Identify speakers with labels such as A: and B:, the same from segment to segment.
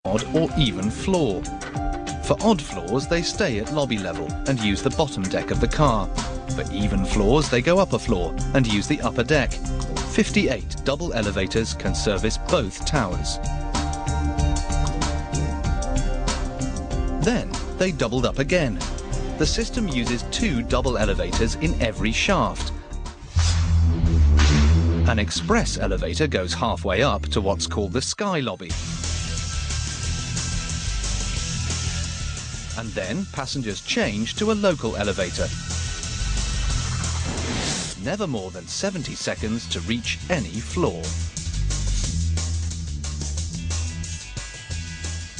A: odd or even floor. For odd floors, they stay at lobby level and use the bottom deck of the car. For even floors, they go up a floor and use the upper deck. 58 double elevators can service both towers. Then they doubled up again. The system uses 2 double elevators in every shaft. An express elevator goes halfway up to what's called the sky lobby. And then passengers change to a local elevator. Never more than 70 seconds to reach any floor.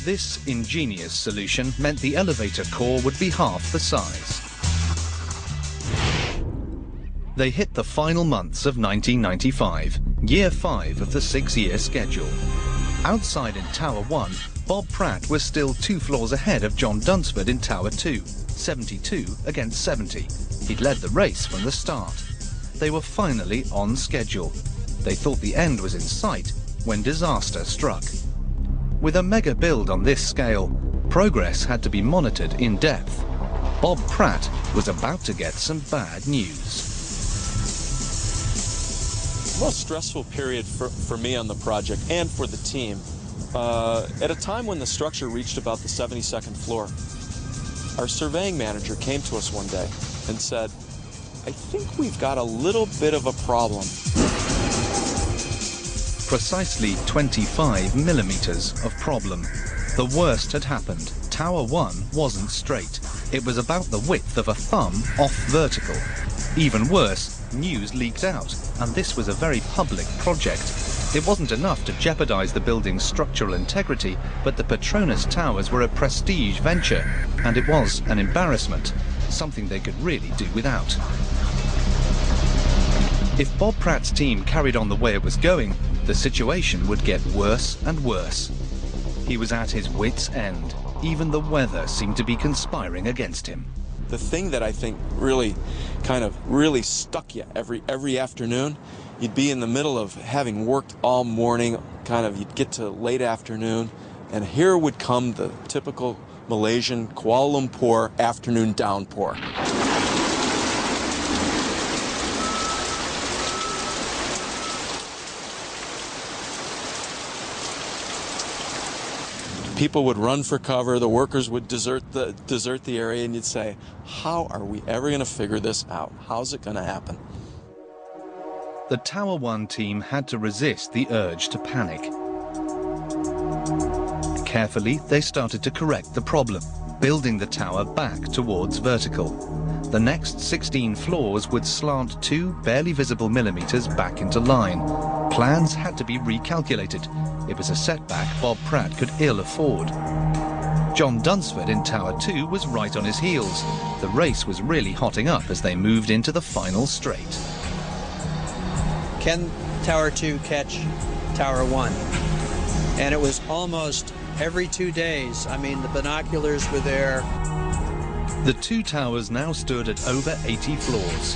A: This ingenious solution meant the elevator core would be half the size. They hit the final months of 1995, year 5 of the 6-year schedule. Outside in Tower 1, Bob Pratt was still 2 floors ahead of John Dunsford in Tower 2, 72 against 70. He'd led the race from the start. They were finally on schedule. They thought the end was in sight when disaster struck. With a mega build on this scale, progress had to be monitored in depth. Bob Pratt was about to get some bad news.
B: The most stressful period for me on the project and for the team, at a time when the structure reached about the 72nd floor, our surveying manager came to us one day and said, "I think we've got a little bit of a problem."
A: Precisely 25 millimeters of problem. The worst had happened. Tower 1 wasn't straight. It was about the width of a thumb off vertical. Even worse, news leaked out, and this was a very public project. It wasn't enough to jeopardize the building's structural integrity, but the Petronas Towers were a prestige venture, and it was an embarrassment, something they could really do without. If Bob Pratt's team carried on the way it was going, the situation would get worse and worse. He was at his wit's end. Even the weather seemed to be conspiring against him.
B: The thing that I think really stuck you every afternoon, you'd be in the middle of having worked all morning, you'd get to late afternoon, and here would come the typical Malaysian Kuala Lumpur afternoon downpour. People would run for cover, the workers would desert the area, and you'd say, how are we ever going to figure this out? How's it going to happen?
A: The Tower 1 team had to resist the urge to panic. Carefully, they started to correct the problem, building the tower back towards vertical. The next 16 floors would slant 2 barely visible millimeters back into line. Plans had to be recalculated. It was a setback Bob Pratt could ill afford. John Dunsford in Tower 2 was right on his heels. The race was really hotting up as they moved into the final straight.
C: Can Tower 2 catch Tower 1? And it was almost every 2 days. I mean, the binoculars were there.
A: The 2 towers now stood at over 80 floors.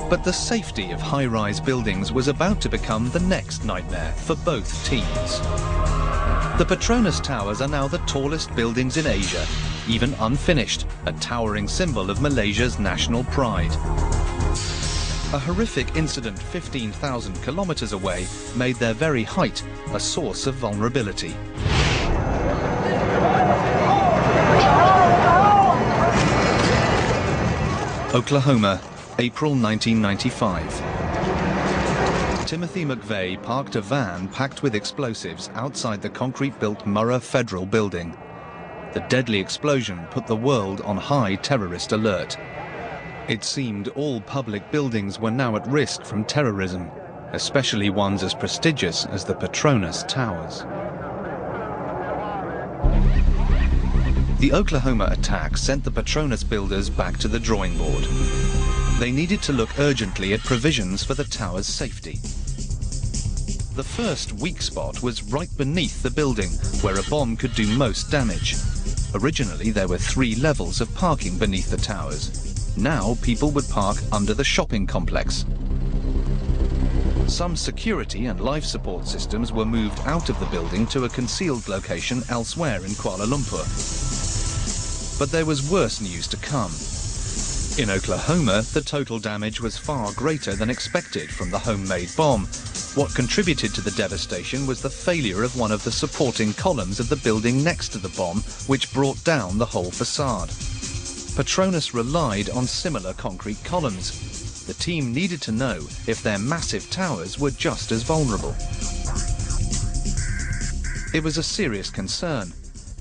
A: But the safety of high-rise buildings was about to become the next nightmare for both teams. The Petronas Towers are now the tallest buildings in Asia, even unfinished, a towering symbol of Malaysia's national pride. A horrific incident 15,000 kilometers away made their very height a source of vulnerability. Oklahoma, April 1995. Timothy McVeigh parked a van packed with explosives outside the concrete-built Murrah Federal Building. The deadly explosion put the world on high terrorist alert. It seemed all public buildings were now at risk from terrorism, especially ones as prestigious as the Petronas Towers. The Oklahoma attack sent the Petronas builders back to the drawing board. They needed to look urgently at provisions for the tower's safety. The first weak spot was right beneath the building, where a bomb could do most damage. Originally, there were 3 levels of parking beneath the towers. Now, people would park under the shopping complex. some security and life support systems were moved out of the building to a concealed location elsewhere in Kuala Lumpur. But there was worse news to come. In Oklahoma, the total damage was far greater than expected from the homemade bomb. What contributed to the devastation was the failure of one of the supporting columns of the building next to the bomb, which brought down the whole facade. Petronas relied on similar concrete columns. The team needed to know if their massive towers were just as vulnerable. It was a serious concern.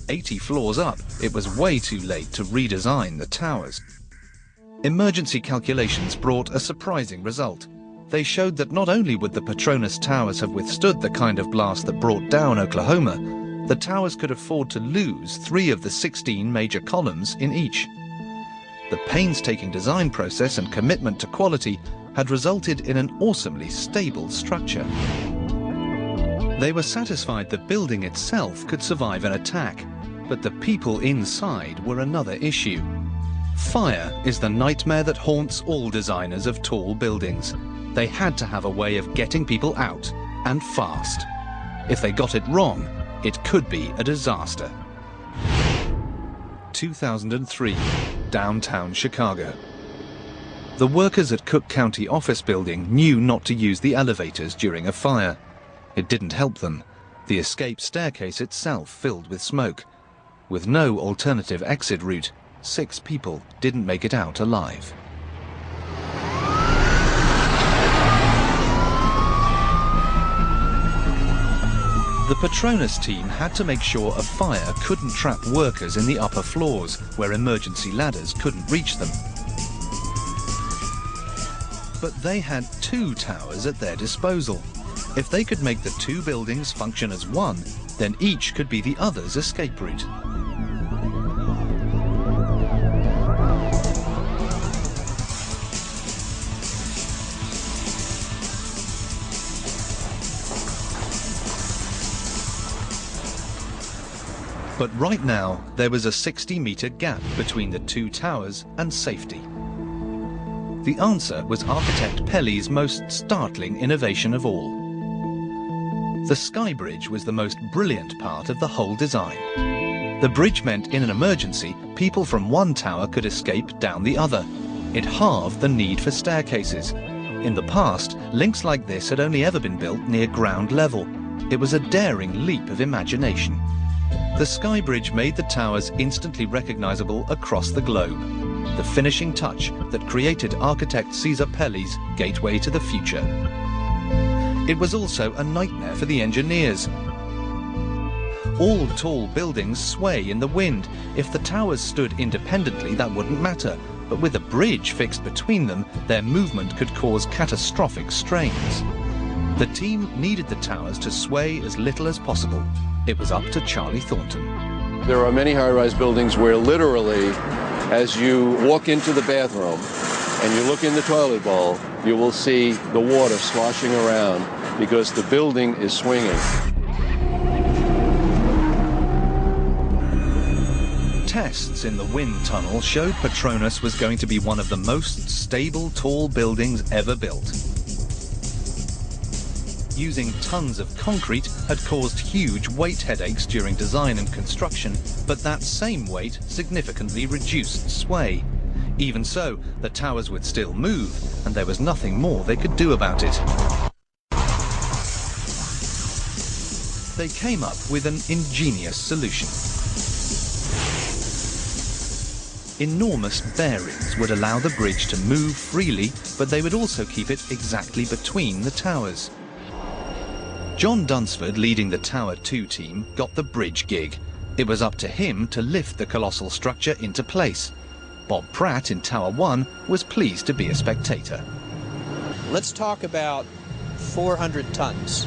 A: 80 floors up, it was way too late to redesign the towers. Emergency calculations brought a surprising result. They showed that not only would the Petronas towers have withstood the kind of blast that brought down Oklahoma, the towers could afford to lose 3 of the 16 major columns in each. The painstaking design process and commitment to quality had resulted in an awesomely stable structure. They were satisfied the building itself could survive an attack, but the people inside were another issue. Fire is the nightmare that haunts all designers of tall buildings. They had to have a way of getting people out, and fast. If they got it wrong, it could be a disaster. 2003, downtown Chicago. The workers at Cook County office building knew not to use the elevators during a fire. It didn't help them. The escape staircase itself filled with smoke. With no alternative exit route, 6 people didn't make it out alive. The Petronas team had to make sure a fire couldn't trap workers in the upper floors, where emergency ladders couldn't reach them. But they had 2 towers at their disposal. If they could make the 2 buildings function as one, then each could be the other's escape route. But right now, there was a 60-meter gap between the 2 towers and safety. The answer was architect Pelly's most startling innovation of all. The sky bridge was the most brilliant part of the whole design. The bridge meant in an emergency, people from one tower could escape down the other. It halved the need for staircases. In the past, links like this had only ever been built near ground level. It was a daring leap of imagination. The sky bridge made the towers instantly recognizable across the globe. The finishing touch that created architect Cesar Pelly's gateway to the future. It was also a nightmare for the engineers. All tall buildings sway in the wind. If the towers stood independently, that wouldn't matter. But with a bridge fixed between them, their movement could cause catastrophic strains. The team needed the towers to sway as little as possible. It was up to Charlie Thornton.
D: There are many high-rise buildings where literally, as you walk into the bathroom and you look in the toilet bowl, you will see the water sloshing around because the building is swinging.
A: Tests in the wind tunnel showed Petronas was going to be one of the most stable tall buildings ever built. Using tons of concrete had caused huge weight headaches during design and construction, but that same weight significantly reduced sway. Even so, the towers would still move, and there was nothing more they could do about it. They came up with an ingenious solution. Enormous bearings would allow the bridge to move freely, but they would also keep it exactly between the towers. John Dunsford, leading the Tower 2 team, got the bridge gig. It was up to him to lift the colossal structure into place. Bob Pratt in Tower 1 was pleased to be a spectator.
C: Let's talk about 400 tons.